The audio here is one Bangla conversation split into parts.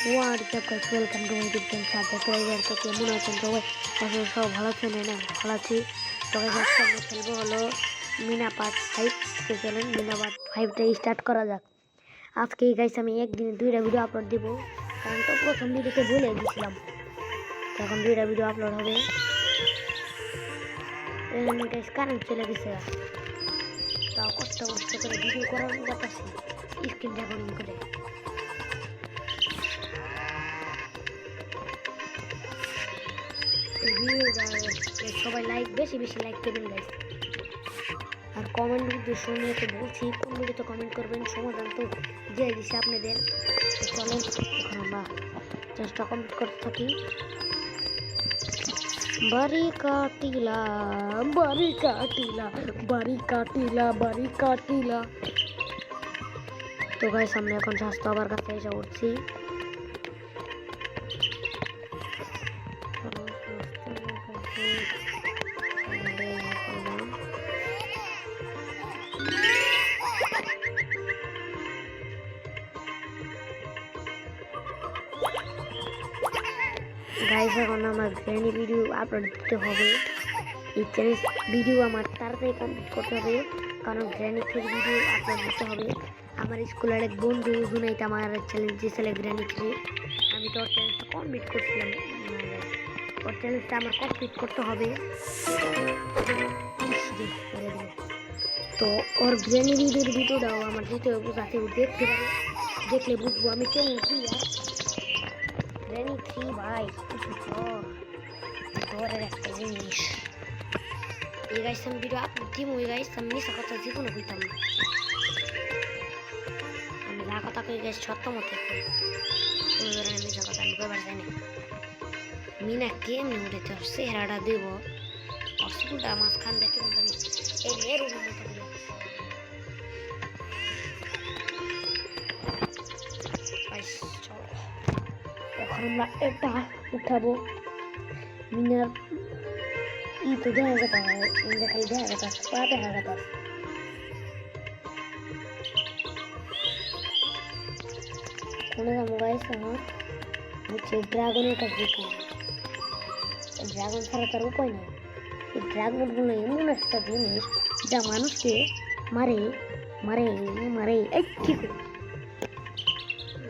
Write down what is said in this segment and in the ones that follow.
What's up guys, welcome to my YouTube channel. Subscriber তো কেমন আছেন সবাই? আসলে সব ভালো আছেন না? ভালো আছি। তবে আজকে আমরা খেলবো হলো মিনা পার্ট 5 কে চলেন মিনা পার্ট 5টা স্টার্ট করা যাক। আজকে গাইস আমি একদিনে দুইটা ভিডিও আপলোড দেব, কারণ তো প্রথম ভিডিওতে বলে দিয়েছিলাম। এখন দুইটা ভিডিও আপলোড হবে। এজন্য গাইস কারেন্ট চলে গেছে, তাও কষ্ট করে ভিডিও করার যাচ্ছি স্ক্রিন রেকর্ডিং করে। সবাই লাইক বেশি লাইক করবেন গাইস, আর কমেন্ট যদি শুনে তো বলছি কোন ভিডিওতে কমেন্ট করবেন, সমাধান তো দিয়ে দিছি আপনাদের। চলেন এখন আমরা চেষ্টা কমপ্লিট করতে থাকি। বাড়ি কাটিলা। তো গাইস আমরা এখন স্বাস্থ্য আবার কাছে এসে উঠছি। গাইস এখন আমার গ্র্যানি ভিডিও আপলোড দিতে হবে। এই চ্যালেঞ্জ ভিডিও আমার তাড়াতাড়ি কমপ্লিট করতে হবে, কারণ গ্র্যানি থেকে ভিডিও আপলোড দিতে হবে। আমার স্কুলের এক বন্ধু জুনাইতে আমার চ্যালেঞ্জ দিয়েছিল গ্র্যানি থেকে, আমি তো চ্যালেঞ্জটা কমপ্লিট করছিলাম। ওর চ্যালেঞ্জটা আমার কমপ্লিট করতে হবে। তো ওর গ্র্যানি ভিডিওটাও আমার দিতে হবে, যাতে ও দেখতে পারে, দেখলে বুঝবো আমি কেমন কি। গ্র্যানি 3 ভাই ডরের একটা জিনিস। এই গাইস আমি ভিডিও আপলোড দিব, এই গাইস আমি মিশা কথা জীবনে কইতাম না, আমি যা কথা কই গাইস সত্য মতে কই, কোনো ধরনের মিশা কথা আমি কইবার চাই না। মিনা কেমনে উঠেছে ওর চেহারাটা দেব, ওর চুলটা মাঝখান দেখে মনে জানি এই মেরুর মতো করে। এখন আমরা এটা উঠাবো। মিনার ই তো দেখা গেছে, খালি দেখা গেছে, পা দেখা গেছে। কোনো যাবো গাইস আমার হচ্ছে ড্রাগনের কাছে। ড্রাগন ছাড়া তার উপায় নেই। এই ড্রাগন গুলো এমন একটা জিনিস যা মানুষকে মারে মারে মারে। এই ঠিক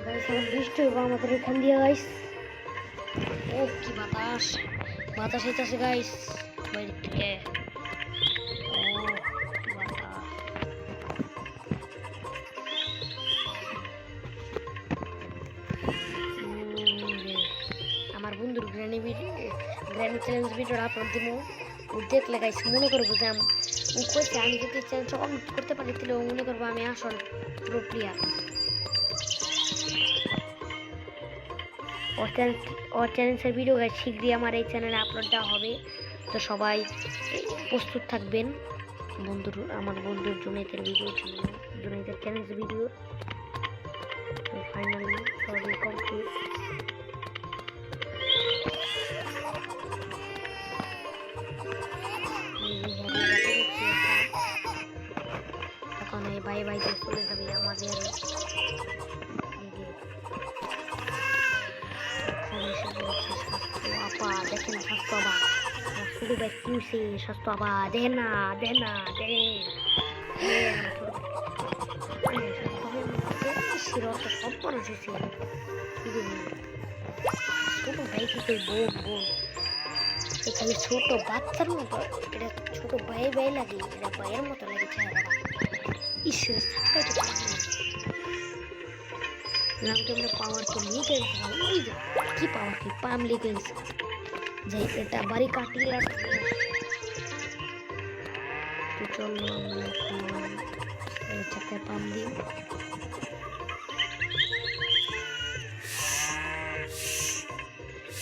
গাইস আমার বৃষ্টি হইব আমাদের এখান দিয়ে গাইস। ও কি বাতাস হইতেছে গাইস বাইরে থেকে। আমার বন্ধুর গ্র্যানি চ্যালেঞ্জ ভিডিওটা আপলোড দিব, ও দেখলে গাইস মনে করবো যে ও কইছে আমি যদি চ্যালেঞ্জ কমপ্লিট করতে পারি তাহলে ও মনে করবো আমি আসল প্রো প্লেয়ার। ওর চ্যালেঞ্জের ভিডিও গাইস শীঘ্রই আমার এই চ্যানেলে আপলোড দেওয়া হবে, তো সবাই প্রস্তুত থাকবেন। আমার বন্ধুর জুনাইতের ভিডিওর জন্য, জুনাইতের চ্যালেঞ্জ ভিডিও ফাইনালি সবই কমপ্লিট। এখন এই বাইকে চলে যাবে আমাদের দেখেন স্বাস্থ্য আবার শুধু কিউসি স্বাস্থ্য আবার দেখেন না ছোট ভাই থেকে বোন এখানে ছোট বাচ্চার মতো, এটা ছোট ভাই লাগে, এটা ভাইয়ের মতো লাগে চেহারা। ঈশ্বরের পাওয়ার তো নিয়ে গেছে, কি পাওয়ার কি পাম লেগে গেছে যাই এটা বাড়ি কাটিয়ে তো চলো আমরা চারটে পাম দিই।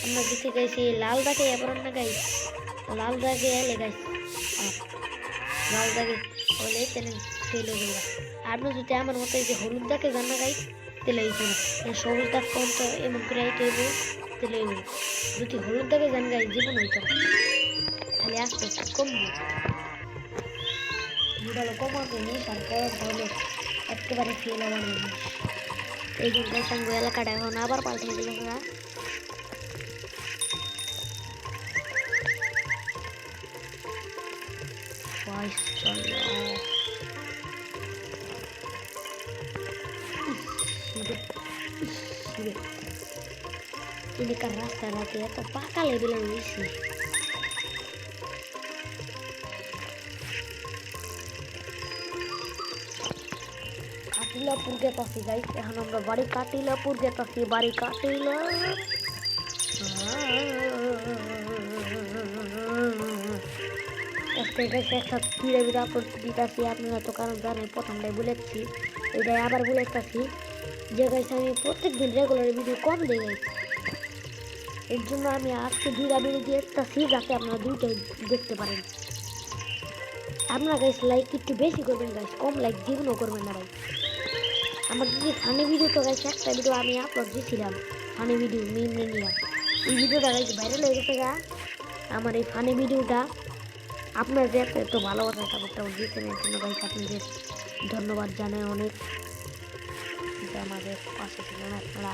আমরা দেখে গেছি লাল দাগে এবার না গাই, লাল দাগে এলে গাইছি, লাল দাগে হলে চ্যালেঞ্জ ফেল হয়ে গেল। আপনি যদি আমার মতো এই যে হলুদ দাগে গান না গাই তাহলে এই জন্য সবুজ দাগ পর্যন্ত এমন করে আইতে হইব, তাহলে যদি হলুদ দাগে গান গাই জীবন হইতো না, খালি আস্তে আস্তে কমবে। ভিডিও কমাতে নিস আর পরে একেবারে ফেল হওয়ার জিনিস। এই যে গাইস আঙ্গু এলাকাটা এখন আবার পাল্টে দিল না গাইস চলো ini kan রাস্তাঘাটে এত পাকা লেভেলের হয়েছে কাটিলাপুর গেতাছি গাইস এখন আমরা বাড়ি কাটিলাপুর গেতাছি বাড়ি কাটিলা আজকে গাইস একটা ভিডিও আপলোড দিতাছি আপনারা তো কারণ জানেন প্রথমটাই বলেছি এটাই আবার বলেছি যে গাইস আমি প্রত্যেকদিন রেগুলার ভিডিও কম দিই গাইস এর জন্য আমি আজকে দুইটা ভিডিও দিতেছি যাতে আপনারা দুইটাই দেখতে পারেন আপনারা গাইস লাইক একটু বেশি করবেন গাইস কম লাইক জীবনও করবেন না ভাই আমার যদি ফানি ভিডিও তো গাইস একটা ভিডিও আমি আপলোড দিয়েছিলাম ফানি ভিডিও মিম নিয়ে এই ভিডিওটা গাইস ভাইরাল হয়ে গেছে গা আমার এই ফানি ভিডিওটা আপনারা যে এত ভালোবাসা সাপোর্টটা দিয়েছেন এর জন্য গাইস আপনাদের ধন্যবাদ জানাই অনেক আমাদের পাশে ছিলেন আপনারা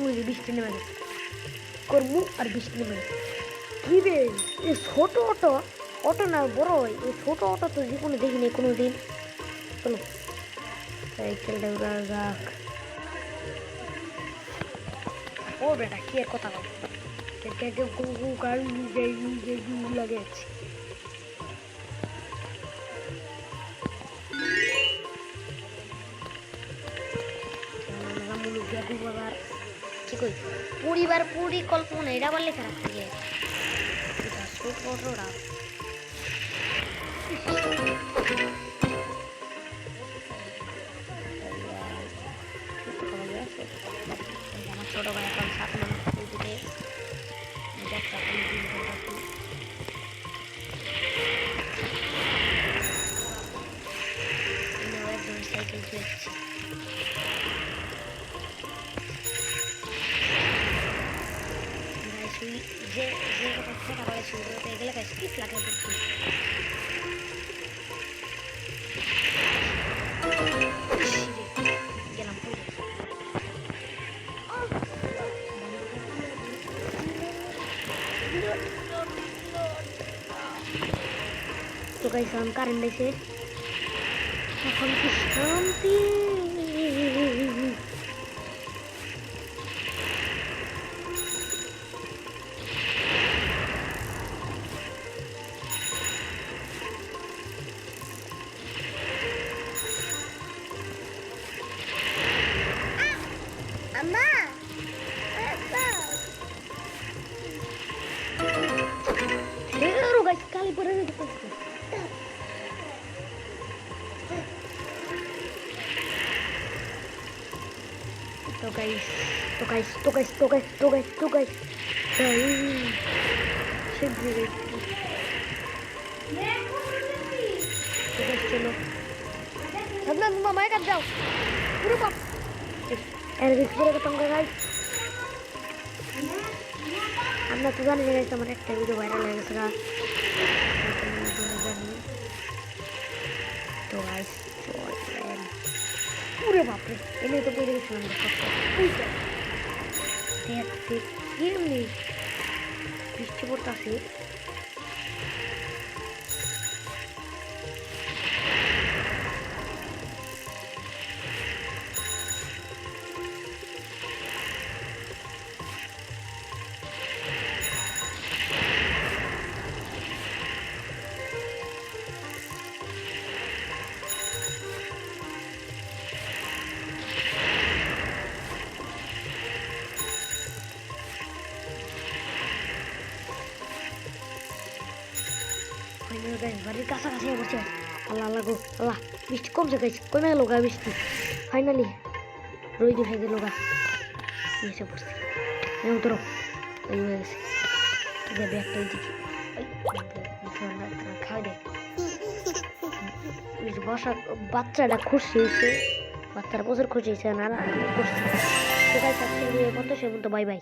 ওই বৃষ্টি নেমে গেছে করবো আর বৃষ্টি নেমে গেছে কি রে এই ছোট অটো না বড় এই ছোট অটো তো জীবনে দেখিনি কোনো দিন চলো সাইকেলটা উড়া যাক ও বেটা কি এর কথা বল কে গু গাড়ি যে লাগে আছে পরিবার পরিকল্পনা এটা আবার লেখা রাখতে গিয়ে আমার ছোট ভাই এখন 7 নম্বর দিকে সাইকেল চলছে যে কথা বলেছি এগুলো গাছ কি লাগে গেলাম তো গাইস কারেন্ট এসে এখন কি শান্তি kali berani depan situ. Tuh guys. Segera. Tuh guys chalo. Abla mama main kat jauh. Buru pap. Elvis buru ketemu guys. আমরা তো জানি না আমার একটা ভিডিও ভাইরাল হয়ে গেছে তো গাইস চলেন পুরো বাপরে এনে তো পড়ে গেছিলাম দেখতে কেমনি বৃষ্টি পড়তেছে বাড়ির কাছাকাছি বসে আল্লাহ আল্লাহ গো আল্লাহ বৃষ্টি কমছে গাইছে কমে গেল গা বৃষ্টি ফাইনালি রোদ উঠে গেল গা এসে পড়ছে ধরো এই হয়ে গেছে যাবে একটা দিকে খাওয়া দেয় বসা বাচ্চাটা খুশি হয়েছে বাচ্চারা প্রচুর খুশি হয়েছে না করছে তো গাইছে আজকে কত সে বলতো বাই বাই।